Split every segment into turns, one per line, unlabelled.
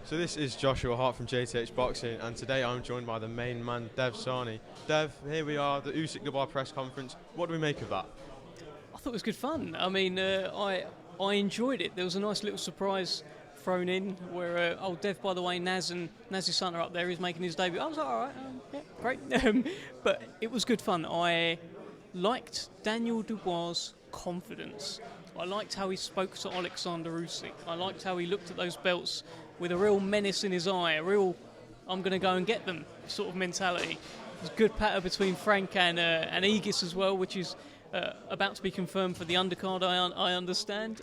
So this is Joshua Hart from JTH Boxing, and today I'm joined by the main man, Sahni. Dev, here we are, the Usyk Dubois press conference. What do we make of that?
I thought it was good fun. I mean, I enjoyed it. There was a nice little surprise thrown in where, Dev, by the way, Naz's son are up there. He's making his debut. I was like, all right, yeah, great. But it was good fun. I liked Daniel Dubois' confidence. I liked how he spoke to Alexander Usyk. I liked how he looked at those belts with a real menace in his eye, a real I'm going to go and get them sort of mentality. There's good patter between Frank and Aegis as well, which is about to be confirmed for the undercard, I understand.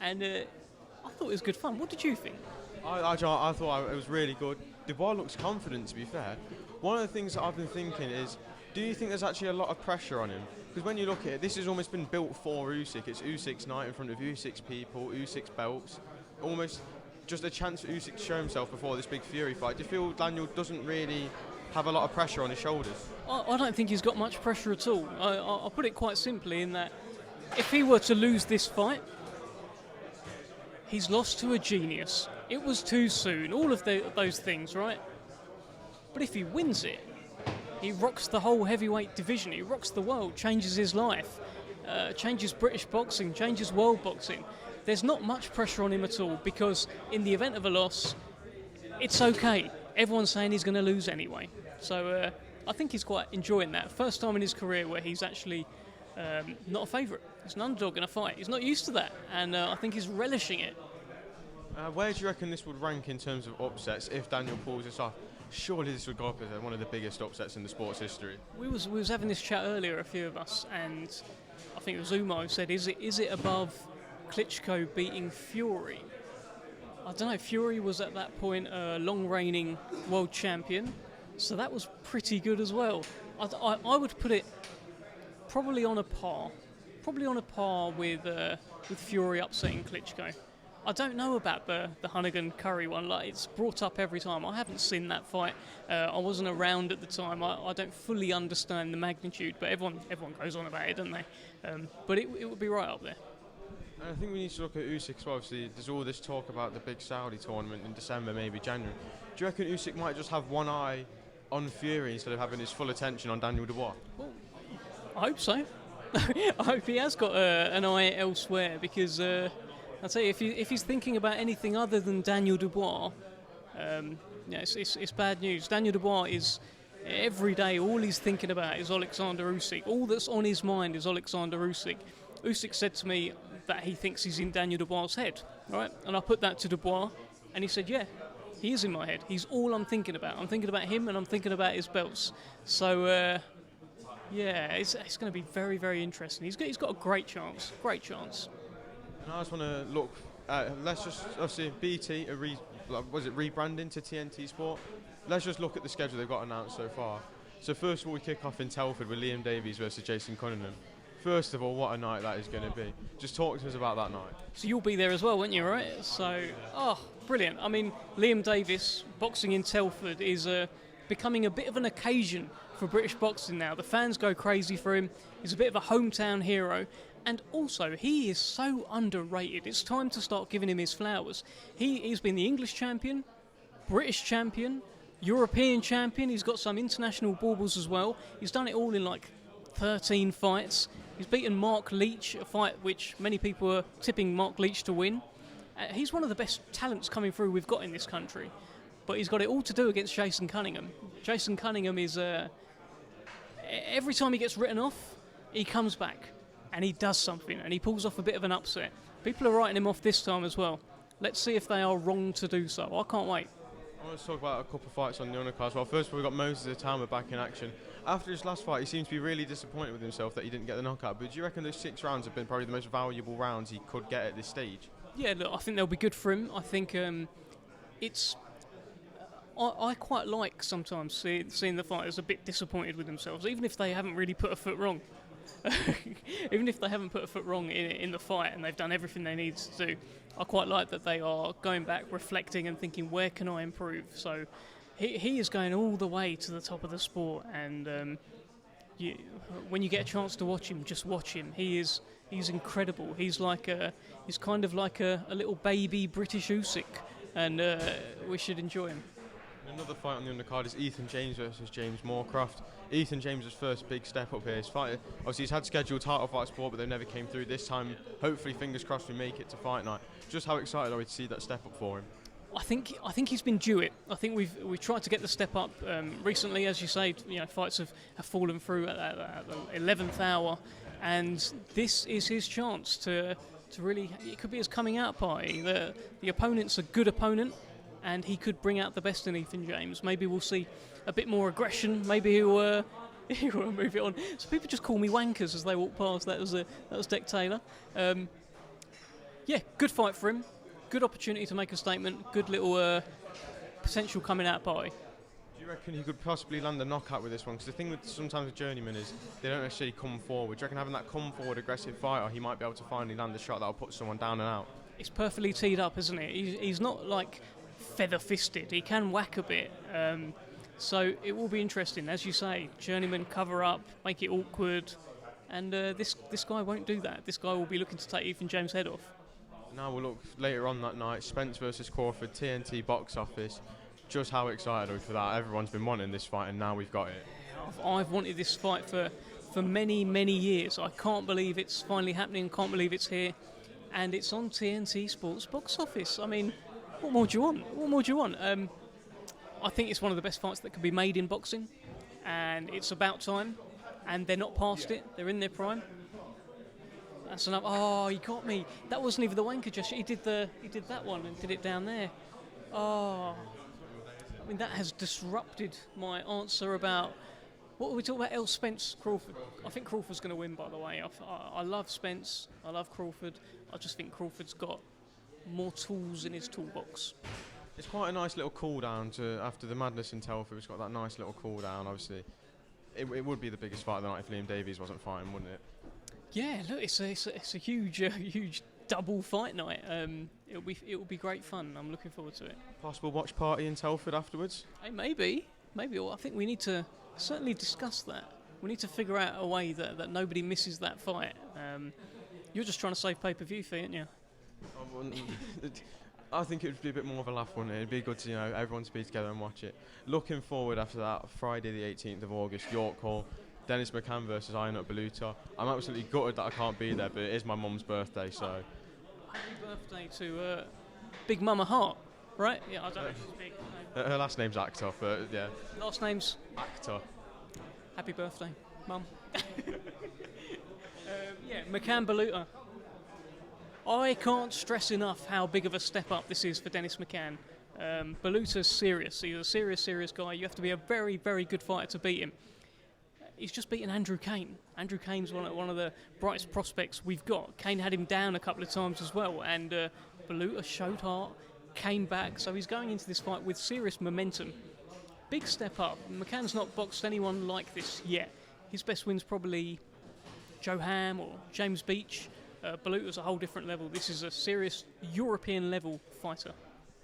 And I thought it was good fun. What did you think?
I thought it was really good. Dubois looks confident, to be fair. One of the things that I've been thinking is, do you think there's actually a lot of pressure on him? Because when you look at it, this has almost been built for Usyk. It's Usyk's night in front of Usyk's people, Usyk's belts. Almost just a chance for Usyk to show himself before this big Fury fight. Do you feel Daniel doesn't really have a lot of pressure on his shoulders?
I don't think he's got much pressure at all. I'll put it quite simply in that if he were to lose this fight, he's lost to a genius. It was too soon. All of those things, right? But if he wins it, he rocks the whole heavyweight division. He rocks the world, changes his life, changes British boxing, changes world boxing. There's not much pressure on him at all because in the event of a loss, it's okay. Everyone's saying he's going to lose anyway. So I think he's quite enjoying that. First time in his career where he's actually not a favourite. He's an underdog in a fight. He's not used to that, and I think he's relishing it.
Where do you reckon this would rank in terms of upsets if Daniel pulls this off? Surely this would go up as one of the biggest upsets in the sport's history.
We was having this chat earlier, a few of us, and I think it was Umo who said, is it above Klitschko beating Fury? I don't know, Fury was at that point a long-reigning world champion, so that was pretty good as well. I would put it probably on a par with Fury upsetting Klitschko. I don't know about the Hunnigan-Curry one. Like, it's brought up every time. I haven't seen that fight. I wasn't around at the time. I don't fully understand the magnitude, but everyone goes on about it, don't they? But it would be right up there.
And I think we need to look at Usyk as well. Obviously, there's all this talk about the big Saudi tournament in December, maybe January. Do you reckon Usyk might just have one eye on Fury instead of having his full attention on Daniel Dubois?
Well, I hope so. I hope he has got an eye elsewhere because... I'll tell you, if he's thinking about anything other than Daniel Dubois, it's bad news. Daniel Dubois is, every day, all he's thinking about is Alexander Usyk. All that's on his mind is Alexander Usyk. Usyk said to me that he thinks he's in Daniel Dubois' head, right? And I put that to Dubois, and he said, yeah, he is in my head. He's all I'm thinking about. I'm thinking about him, and I'm thinking about his belts. So, it's going to be very, very interesting. He's got a great chance.
And I just want to look at, let's just, obviously, BT, rebranding to TNT Sport? Let's just look at the schedule they've got announced so far. So first of all, we kick off in Telford with Liam Davies versus Jason Cunningham. First of all, what a night that is going to be. Just talk to us about that night.
So you'll be there as well, won't you, right? So, brilliant. I mean, Liam Davies, boxing in Telford, is becoming a bit of an occasion for British boxing now. The fans go crazy for him. He's a bit of a hometown hero. And also, he is so underrated. It's time to start giving him his flowers. He's been the English champion, British champion, European champion. He's got some international baubles as well. He's done it all in like 13 fights. He's beaten Mark Leach, a fight which many people were tipping Mark Leach to win. He's one of the best talents coming through we've got in this country. But he's got it all to do against Jason Cunningham. Jason Cunningham is... every time he gets written off, he comes back. And he does something, and he pulls off a bit of an upset. People are writing him off this time as well. Let's see if they are wrong to do so. I can't wait.
I want to talk about a couple of fights on the undercard as well. First of all, we've got Moses Atama back in action. After his last fight, he seems to be really disappointed with himself that he didn't get the knockout. But do you reckon those 6 rounds have been probably the most valuable rounds he could get at this stage?
Yeah, look, I think they'll be good for him. I think it's... I quite like sometimes seeing the fighters a bit disappointed with themselves, even if they haven't really put a foot wrong. Even if they haven't put a foot wrong in the fight and they've done everything they need to do, I quite like that they are going back, reflecting and thinking, where can I improve? So he is going all the way to the top of the sport, and when you get a chance to watch him, just watch him. He's incredible. He's kind of like a little baby British Usyk. and we should enjoy him.
Another fight on the undercard is Ethan James versus James Moorcroft. Ethan James' first big step up here. His fight, obviously he's had scheduled title fights before, but they never came through. This time, hopefully, fingers crossed, we make it to fight night. Just how excited are we to see that step up for him?
I think he's been due it. I think we've tried to get the step up recently, as you say. Fights have fallen through at the 11th hour, and this is his chance to really. It could be his coming out party. The opponent's a good opponent, and he could bring out the best in Ethan James. Maybe we'll see a bit more aggression. Maybe he'll move it on. So people just call me wankers as they walk past. That was Deck Taylor. Good fight for him. Good opportunity to make a statement. Good little potential coming out party.
Do you reckon he could possibly land a knockout with this one? Because the thing with sometimes with journeymen is they don't necessarily come forward. Do you reckon having that come forward aggressive fighter, he might be able to finally land a shot that'll put someone down and out?
It's perfectly teed up, isn't it? He's not like feather-fisted. He can whack a bit. So it will be interesting. As you say, journeyman cover up, make it awkward. And this guy won't do that. This guy will be looking to take Ethan James' head off.
Now we'll look later on that night, Spence versus Crawford, TNT box office. Just how excited are we for that? Everyone's been wanting this fight and now we've got it.
I've wanted this fight for many, many years. I can't believe it's finally happening, can't believe it's here. And it's on TNT Sports box office. I mean, what more do you want? What more do you want? I think it's one of the best fights that can be made in boxing. And it's about time. And they're not past it. They're in their prime. That's enough. Oh, he got me. That wasn't even the wanker gesture. He did that one and did it down there. Oh, I mean that has disrupted my answer about what were we talking about? Spence Crawford. I think Crawford's going to win. By the way, I love Spence. I love Crawford. I just think Crawford's got more tools in his toolbox.
It's quite a nice little cool down to after the madness in Telford. It's got that nice little cool down. Obviously, it would be the biggest fight of the night if Liam Davies wasn't fighting, wouldn't it? Yeah,
look, it's a huge double fight night. It will be great fun. I'm looking forward to it.
Possible watch party in Telford afterwards?
Hey, maybe. Well, I think we need to certainly discuss that. We need to figure out a way that nobody misses that fight. You're just trying to save pay-per-view fee, aren't you?
I think it would be a bit more of a laugh, wouldn't it? It'd be good to everyone to be together and watch it. Looking forward after that, Friday the 18th of August, York Hall. Dennis Mccann versus Baluta. I'm absolutely gutted that I can't be there, but it is my mum's birthday, so.
Happy birthday to Big Mama Hart, right? Yeah, I don't know if she's big. No.
Her last name's Actor, but yeah.
Last name's?
Actor.
Happy birthday, Mum. Mccann Baluta. I can't stress enough how big of a step up this is for Dennis Mccann. Baluta's serious. He's a serious guy. You have to be a very, very good fighter to beat him. He's just beaten Andrew Kane. Andrew Kane's one of the brightest prospects we've got. Kane had him down a couple of times as well, and Baluta showed heart, came back, so he's going into this fight with serious momentum. Big step up. McCann's not boxed anyone like this yet. His best win's probably Joe Ham or James Beach. Baluta's a whole different level. This is a serious European level fighter.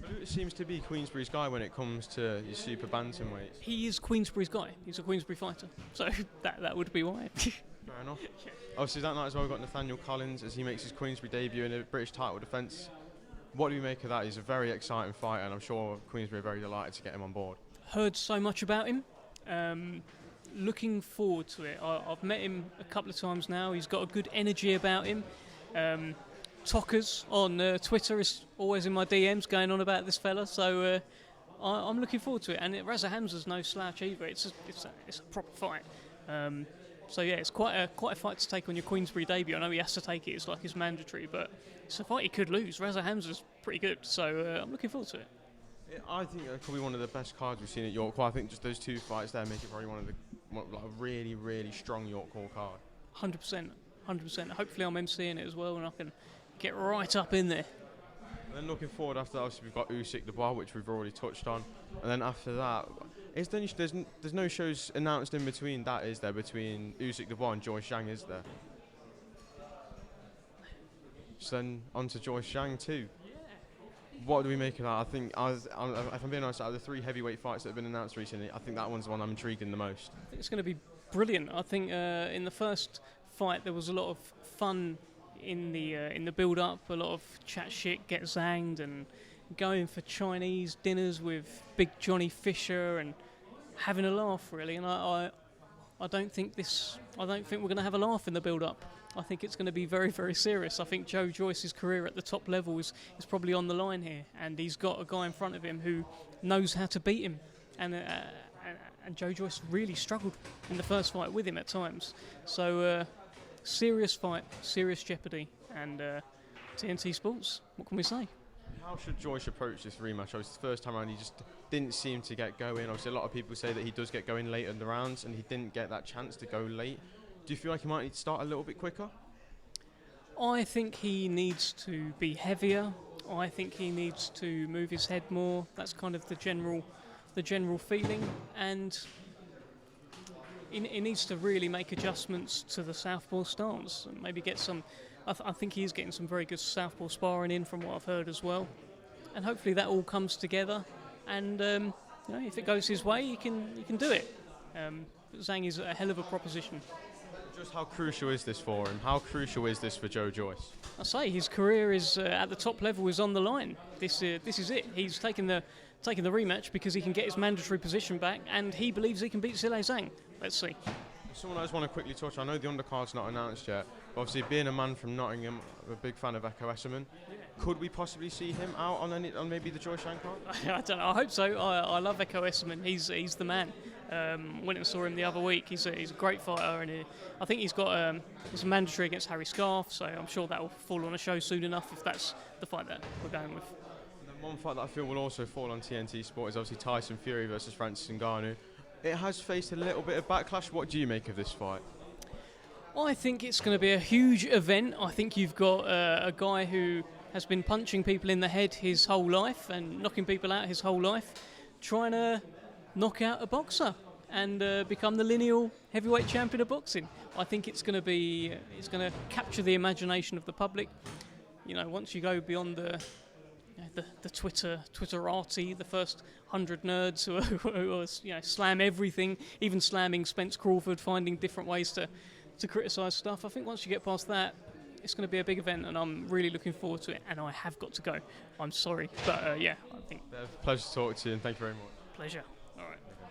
Baluta seems to be Queensbury's guy when it comes to his super bantamweights.
He is Queensbury's guy. He's a Queensbury fighter. So that would be why.
Fair enough. Obviously that night as well we've got Nathaniel Collins as he makes his Queensbury debut in a British title defence. What do you make of that? He's a very exciting fighter and I'm sure Queensbury are very delighted to get him on board.
Heard so much about him. Looking forward to it. I've met him a couple of times now. He's got a good energy about him. Tockers on Twitter is always in my DMs going on about this fella, so I'm looking forward to it. And Raza Hamza's no slouch either. It's a proper fight. It's quite a fight to take on your Queensbury debut. I know he has to take it; it's like it's mandatory, but it's a fight he could lose. Raza Hamza's pretty good, so I'm looking forward to it.
Yeah, I think that could be one of the best cards we've seen at York Hall. I think just those two fights there make it probably one of a really, really strong York Hall card.
100%. Hopefully I'm emceeing it as well and I can get right up in there.
And then looking forward after that, obviously we've got Usyk Dubois, which we've already touched on. And then after that, there's no shows announced in between that, is there? Between Usyk Dubois and Joyce Zhang, is there? So then on to Joyce Zhang too. What do we make of that? I think, if I'm being honest, out of the three heavyweight fights that have been announced recently, I think that one's the one I'm intrigued in the most.
I think it's going to be brilliant. I think in the first fight there was a lot of fun in the build-up, a lot of chat shit, get zanged, and going for Chinese dinners with Big Johnny Fisher and having a laugh, really. And I don't think we're going to have a laugh in the build-up. I think it's going to be very, very serious. I think Joe Joyce's career at the top level is probably on the line here, and he's got a guy in front of him who knows how to beat him. And Joe Joyce really struggled in the first fight with him at times. So, serious fight, serious jeopardy, and TNT Sports, what can we say?
How should Joyce approach this rematch? Obviously, the first time around he just didn't seem to get going. Obviously, a lot of people say that he does get going late in the rounds, and he didn't get that chance to go late. Do you feel like he might need to start a little bit quicker?
I think he needs to be heavier. I think he needs to move his head more. That's kind of the general feeling, and he needs to really make adjustments to the southpaw stance and maybe get some. I think he is getting some very good southpaw sparring in from what I've heard as well, and hopefully that all comes together. And if it goes his way, he can do it. Zhang is a hell of a proposition.
Just how crucial is this for him? How crucial is this for Joe Joyce?
I say his career is at the top level, is on the line. This is it. He's taking the rematch because he can get his mandatory position back, and he believes he can beat Zhang. Let's see.
Someone I just want to quickly touch. I know the undercard's not announced yet, but obviously being a man from Nottingham, I'm a big fan of Echo Esserman. Could we possibly see him out on maybe the Joyce Zhang card?
I don't know. I hope so. I love Echo Esserman. He's the man. Went and saw him the other week. He's a great fighter, and I think he's got it's a mandatory against Harry Scarf, so I'm sure that will fall on a show soon enough if that's the fight that we're going with.
And then one fight that I feel will also fall on TNT Sport is obviously Tyson Fury versus Francis Ngannou. It has faced a little bit of backlash. What do you make of this fight?
I think it's going to be a huge event. I think you've got a guy who has been punching people in the head his whole life and knocking people out his whole life, trying to knock out a boxer and become the lineal heavyweight champion of boxing. I think it's going to capture the imagination of the public. You know, once you go beyond the Twitterati, the first 100 nerds who slam everything, even slamming Spence Crawford, finding different ways to criticise stuff. I think once you get past that, it's going to be a big event, and I'm really looking forward to it. And I have got to go. I'm sorry, but I think.
Pleasure to talk to you, and thank you very much.
Pleasure.